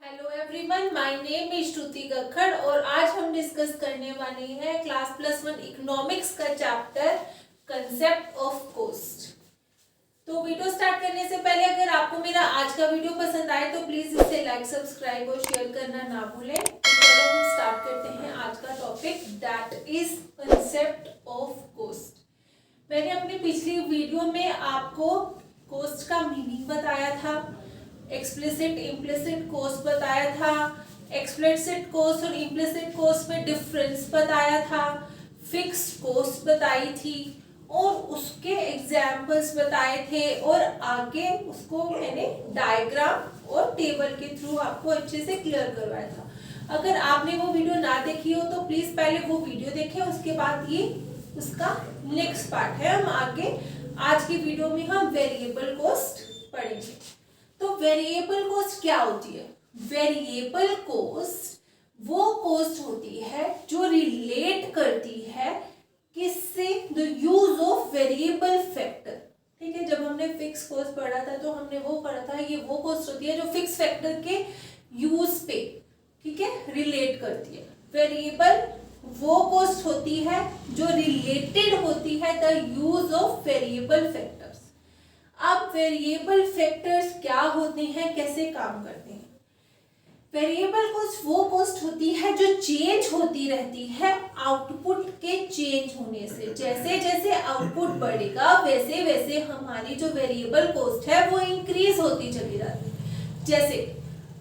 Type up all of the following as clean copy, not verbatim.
Hello everyone, my name is Shruti Gakhar और आज हम डिस्कस करने वाले हैं क्लास +1 इकोनॉमिक्स का चैप्टर कंसेप्ट ऑफ कॉस्ट। तो वीडियो स्टार्ट करने से पहले अगर आपको मेरा आज का वीडियो पसंद आए तो प्लीज इसे लाइक, सब्सक्राइब और शेयर करना ना भूलें। तो चलो हम स्टार्ट करते हैं आज का topic, that is concept of cost. मैंने अपनी पिछली वीडियो में आपको कॉस्ट का मीनिंग बताया था, एक्सप्लिसिट इम्प्लिसिट कॉस्ट बताया था, एक्सप्लिसिट कॉस्ट और इम्प्लिसिट कॉस्ट में डिफरेंस बताया था, फिक्स्ड कॉस्ट बताई थी और उसके एग्जाम्पल्स बताए थे और आगे उसको मैंने डायग्राम और टेबल के थ्रू आपको अच्छे से क्लियर करवाया था। अगर आपने वो वीडियो ना देखी हो तो प्लीज पहले वो वीडियो देखें, उसके बाद ये उसका नेक्स्ट पार्ट है। हम आगे आज की वीडियो में हम वेरिएबल कॉस्ट पढ़ेंगे। तो वेरिएबल कॉस्ट क्या होती है? वेरिएबल कॉस्ट वो कॉस्ट होती है जो रिलेट करती है किससे? The use of variable factor. ठीक है, जब हमने फिक्स कॉस्ट पढ़ा था तो हमने वो पढ़ा था, ये वो कॉस्ट होती है जो फिक्स फैक्टर के यूज पे, ठीक है, रिलेट करती है। वेरिएबल वो कॉस्ट होती है जो रिलेटेड होती है the use of variable factors. अब वेरिएबल फैक्टर्स क्या होते हैं, कैसे काम करते हैं? वेरिएबल कॉस्ट वो कॉस्ट होती है जो चेंज होती रहती है आउटपुट के चेंज होने से। जैसे जैसे आउटपुट बढ़ेगा वैसे वैसे हमारी जो वेरिएबल कॉस्ट है वो इंक्रीज होती चली जाती है। जैसे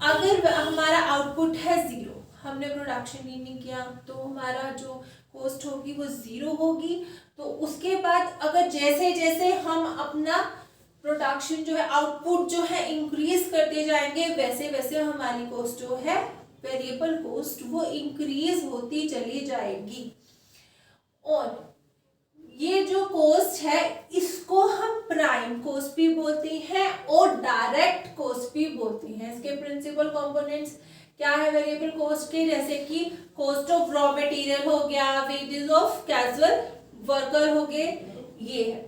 अगर हमारा आउटपुट है 0, हमने प्रोडक्शन ही नहीं किया तो हमारा जो कॉस्ट होगी वो 0 होगी। तो उसके बाद अगर जैसे जैसे हम अपना प्रोडक्शन जो है, आउटपुट जो है इंक्रीज करते जाएंगे वैसे वैसे हमारी कॉस्ट जो है वेरिएबल कॉस्ट वो इंक्रीज होती चली जाएगी। और ये जो कॉस्ट है इसको हम प्राइम कॉस्ट भी बोलते हैं और डायरेक्ट कॉस्ट भी बोलते हैं। इसके प्रिंसिपल कंपोनेंट्स क्या है वेरिएबल कॉस्ट के? जैसे कि कॉस्ट ऑफ रॉ मटेरियल हो गया, वेजेस ऑफ कैजुअल वर्कर हो गए, ये है।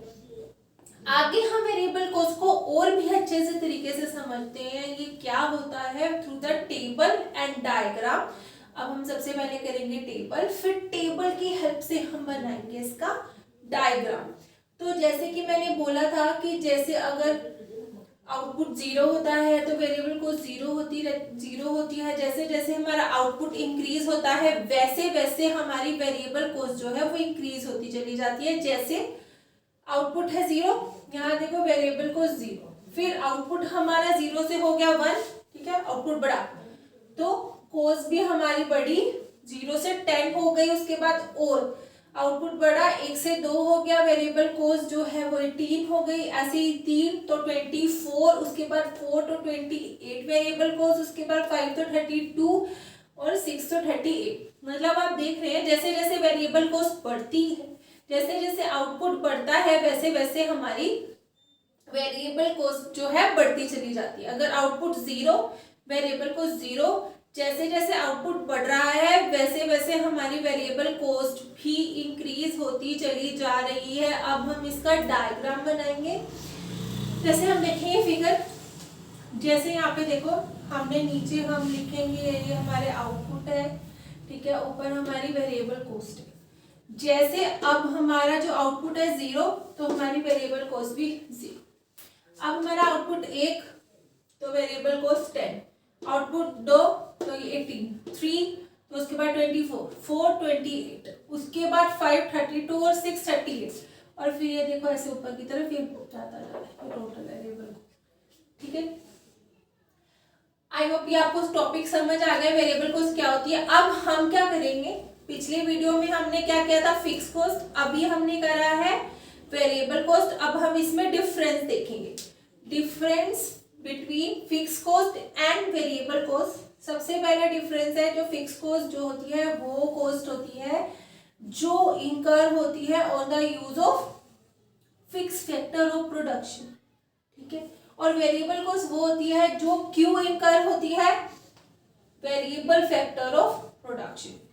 आगे हम वेरिएबल कॉस्ट को और भी अच्छे से तरीके से समझते हैं, ये क्या होता है through the table and diagram. अब हम सबसे पहले करेंगे टेबल, फिर टेबल की हेल्प से हम बनाएंगे इसका डायग्राम। तो जैसे कि मैंने बोला था कि जैसे अगर आउटपुट 0 होता है तो वेरिएबल कॉस्ट 0 होती है। जैसे जैसे हमारा आउटपुट इंक्रीज होता है वैसे वैसे हमारी वेरिएबल कॉस्ट जो है वो इंक्रीज होती चली जाती है। जैसे आउटपुट है 0, यहाँ देखो वेरिएबल कॉस्ट 0, फिर आउटपुट हमारा 0 से हो गया 1, ठीक है, आउटपुट बढ़ा तो कॉस्ट भी हमारी बढ़ी, 0 से 10 हो गई, उसके बाद और आउटपुट बढ़ा, 1 से 2 हो गया, वेरिएबल कॉस्ट जो है वो 18 हो गई, ऐसे ही 3 तो 24, उसके बाद 4 तो 28 वेरिएबल कॉस्ट, उसके बाद 5 तो 32 और 6 तो 38। मतलब आप देख रहे हैं जैसे जैसे वेरिएबल कॉस्ट बढ़ती है, जैसे जैसे आउटपुट बढ़ता है वैसे वैसे हमारी वेरिएबल कॉस्ट जो है बढ़ती चली जाती है। अगर आउटपुट 0, वेरिएबल कॉस्ट 0, जैसे जैसे आउटपुट बढ़ रहा है वैसे वैसे हमारी वेरिएबल कॉस्ट भी इंक्रीज होती चली जा रही है। अब हम इसका डायग्राम बनाएंगे। जैसे हम देखेंगे फिगर, जैसे यहाँ पे देखो हमने नीचे हम लिखेंगे ये हमारे आउटपुट है, ठीक है, ऊपर हमारी वेरिएबल कॉस्ट है। जैसे अब हमारा जो आउटपुट है 0 तो हमारी वेरिएबल कॉस्ट भी 0। अब हमारा आउटपुट 1 तो वेरिएबल कॉस्ट 10, आउटपुट 2 तो ये 18, 3 तो उसके बाद 24, 4 28, उसके बाद 5 32 और 6 38 और फिर ये देखो ऐसे ऊपर की तरफ ये जाता जा रहा है, ये टोटल वेरिएबल, ठीक है। आई होप ये आपको टॉपिक समझ आ गया वेरिएबल कॉस्ट क्या होती है। अब हम क्या करेंगे, पिछले वीडियो में हमने क्या किया था, फिक्स कॉस्ट, अभी हमने करा है वेरिएबल कॉस्ट। अब हम इसमें डिफरेंस देखेंगे, difference between fix cost and variable cost. सबसे पहला डिफरेंस है जो फिक्स कॉस्ट जो होती है वो कॉस्ट होती है जो इंकर होती है on the use of fix factor of production, ठीक है। और वेरिएबल कॉस्ट वो होती है जो क्यों इंकर होती है, वेरिएबल फैक्टर ऑफ प्रोडक्शन।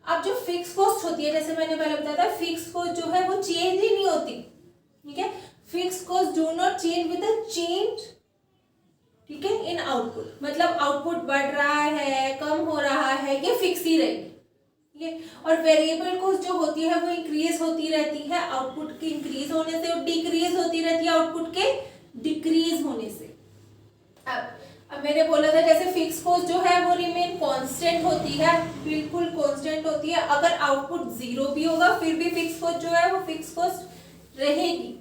अब जो फिक्स कॉस्ट होती है, जैसे मैंने पहले बताया था, फिक्स कॉस्ट जो है वो चेंज ही नहीं होती, ठीक है। Fix cost do not change with the change ठीक है, इन आउटपुट मतलब आउटपुट बढ़ रहा है, कम हो रहा है, ये फिक्स ही रहेगी, ठीक है। और वेरिएबल कॉस्ट जो होती है वो इंक्रीज होती रहती है आउटपुट के इंक्रीज होने से, और डिक्रीज होती रहती है आउटपुट के डिक्रीज होने से। अब मैंने बोला था जैसे फिक्स कॉस्ट जो है वो रिमेन कांस्टेंट होती है, बिल्कुल कांस्टेंट होती है। अगर आउटपुट जीरो भी होगा फिर भी फिक्स कॉस्ट जो है वो फिक्स कॉस्ट रहेगी,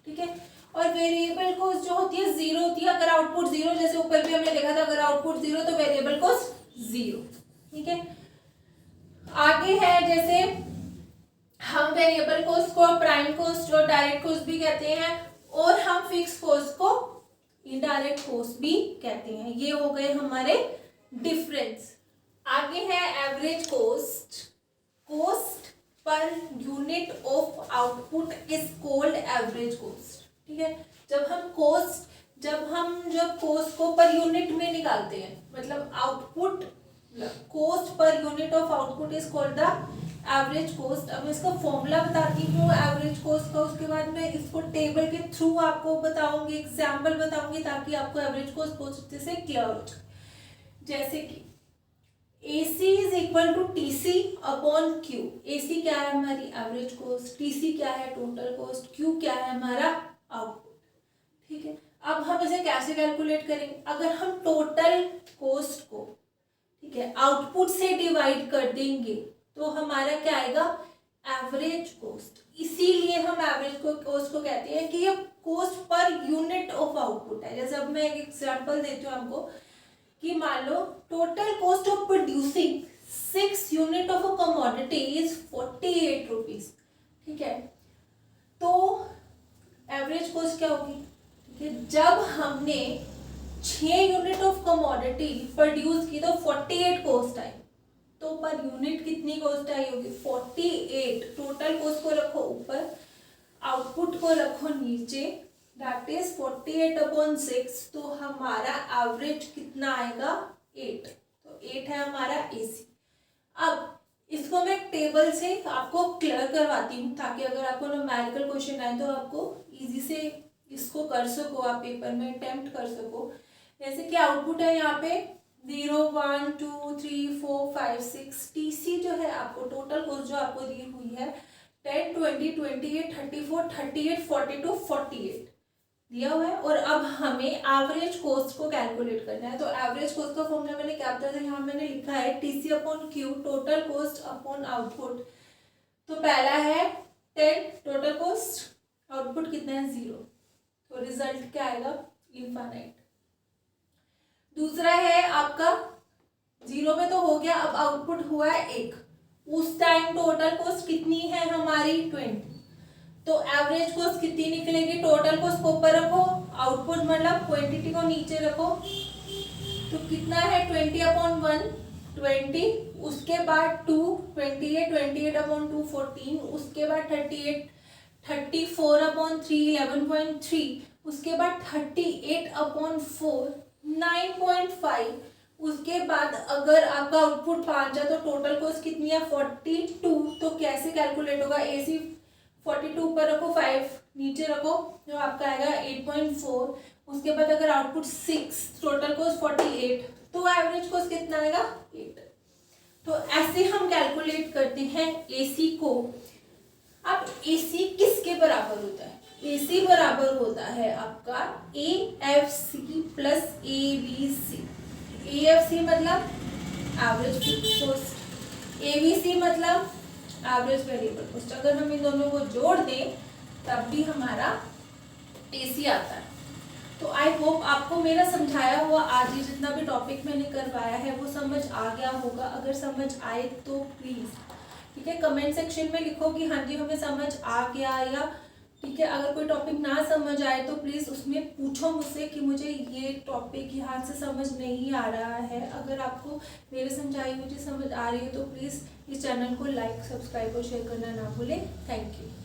ठीक है। और वेरिएबल कॉस्ट जो होती है जीरो होती है, अगर आउटपुट जीरो, जैसे ऊपर भी हमने देखा था अगर आउटपुट जीरो तो वेरिएबल कॉस्ट जीरो, ठीक है। आगे है जैसे हम वेरिएबल कॉस्ट को प्राइम कॉस्ट और डायरेक्ट कॉस्ट भी कहते हैं, और हम फिक्स कॉस्ट को इनडायरेक्ट कॉस्ट भी कहते हैं। ये हो गए हमारे डिफरेंस। आगे है average cost. Cost per unit of output is called average cost, ठीक है। जब हम कॉस्ट को पर यूनिट में निकालते हैं, मतलब output cost per unit of output is called the average cost. अब मैं इसका फॉर्मूला बताती हूँ एवरेज कॉस्ट का, उसके बाद मैं इसको टेबल के थ्रू आपको बताऊंगी, एग्जाम्पल बताऊंगी, ताकि आपको एवरेज कॉस्ट बहुत अच्छे से क्लियर हो जाए। जैसे कि AC is equal to TC upon Q। AC क्या है हमारी एवरेज कॉस्ट, TC क्या है टोटल कॉस्ट, Q क्या है हमारा आउटपुट, ठीक है। अब हम इसे कैसे कैलकुलेट करेंगे, अगर हम टोटल कॉस्ट को, ठीक है, आउटपुट से डिवाइड कर देंगे तो हमारा क्या आएगा, एवरेज कॉस्ट। इसीलिए हम एवरेज कॉस्ट को कहते हैं कि ये cost per unit of output है। जैसे अब मैं एक एग्जांपल देती हूँ आपको कि मान लो total cost of producing 6 unit of a commodity is 48 rupees, ठीक है। तो एवरेज कॉस्ट क्या होगी, ठीक है, जब हमने 6 यूनिट ऑफ कमोडिटी प्रोड्यूस की तो 48 कॉस्ट आई, तो पर यूनिट कितनी कॉस्ट आई होगी 48। टोटल कॉस्ट को रखो ऊपर, आउटपुट को रखो नीचे, दैट इज 48 अपॉन 6, तो हमारा एवरेज कितना आएगा 8। तो 8 है हमारा AC। अब इसको मैं टेबल से आपको क्लियर करवाती हूँ, ताकि अगर आपको न्यूमेरिकल क्वेश्चन आए तो आपको इजी से इसको कर सको, आप पेपर में अटेम्प्ट कर सको। जैसे कि आउटपुट है यहाँ पे 0 1 2 3 4 5 6। TC जो है आपको टोटल कॉस्ट जो आपको दी हुई है 10 20 28 34 38 42 48 दिया हुआ है। और अब हमें एवरेज कॉस्ट को कैलकुलेट करना है। तो एवरेज कॉस्ट का फॉर्मूला मैंने क्या बताया था, यहाँ मैंने लिखा है TC upon Q, total cost upon output. तो पहला है 10 टोटल कॉस्ट, आउटपुट कितना है 0, तो रिजल्ट क्या आएगा इनफाइनाइट। दूसरा है आपका 0 में तो हो गया, अब आउटपुट हुआ है 1, उस टाइम टोटल कॉस्ट कितनी है हमारी 20, तो एवरेज कॉस्ट कितनी निकलेगी, टोटल कॉस्ट को ऊपर रखो, आउटपुट मतलब क्वांटिटी को नीचे रखो, तो कितना है 20 अपॉन 1 20, उसके बाद 2 28 28 अपॉन 2 14, उसके बाद 38 34 अपॉन 3 11.3, उसके बाद 38 अपॉन 4 9.5, उसके बाद अगर आपका आउटपुट 5 है तो टोटल कॉस्ट कितनी है 42। तो कैसे कैलकुलेट होगा, AC 42 ऊपर रखो, 5 नीचे रखो, जो आपका आएगा 8.4। उसके बाद अगर आउटपुट 6, टोटल कॉस्ट 48, तो एवरेज कॉस्ट कितना आएगा 8। तो ऐसे हम कैलकुलेट करते हैं AC को। अब AC किसके बराबर होता है, AC बराबर होता है आपका AFC प्लस ABC। AFC मतलब एवरेज फिक्स्ड कॉस्ट, ABC मतलब एवरेज वेरिएबल कॉस्ट। अगर हम इन दोनों को जोड़ दें तब भी हमारा AC आता है। तो आई होप आपको मेरा समझाया हुआ आज ये जितना भी टॉपिक मैंने करवाया है वो समझ आ गया होगा। अगर समझ आए तो प्लीज़, ठीक है, कमेंट सेक्शन में लिखो कि हाँ जी हमें समझ आ गया, या ठीक है अगर कोई टॉपिक ना समझ आए तो प्लीज़ उसमें पूछो मुझसे कि मुझे ये टॉपिक यहाँ से समझ नहीं आ रहा है। अगर आपको मेरे समझाई हुई चीज़ समझ आ रही है तो प्लीज़ इस चैनल को लाइक सब्सक्राइब और शेयर करना ना भूलें। Thank you.